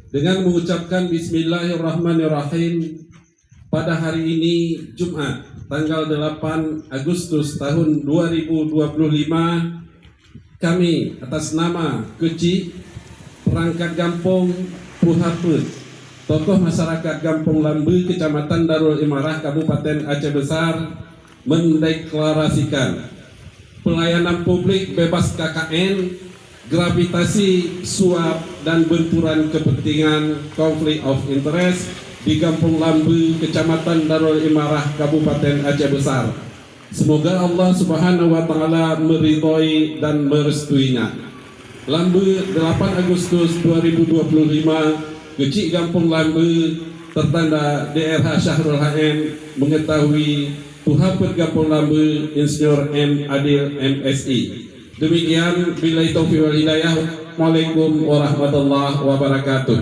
dengan mengucapkan Bismillahirrahmanirrahim pada hari ini Jumat tanggal 8 Agustus tahun 2025, kami atas nama Kecik Perangkat Gampong Puhapet, tokoh masyarakat Gampong Lambe, Kecamatan Darul Imarah, Kabupaten Aceh Besar, mendeklarasikan pelayanan publik bebas KKN, gravitasi, suap, dan benturan kepentingan konflik of interest di Gampong Lambe, Kecamatan Darul Imarah, Kabupaten Aceh Besar. Semoga Allah Subhanahu wa Ta'ala meridhoi dan merestuinya. Lambe 8 Agustus 2025, Kecik Gampong Lambe tertanda DRH Syahrul HM mengetahui Puhapet Gampong Lambe Insinyur M. Adil MSI. Demikian, billahi taufiq wal hidayah. Waalaikumsalam warahmatullahi wabarakatuh.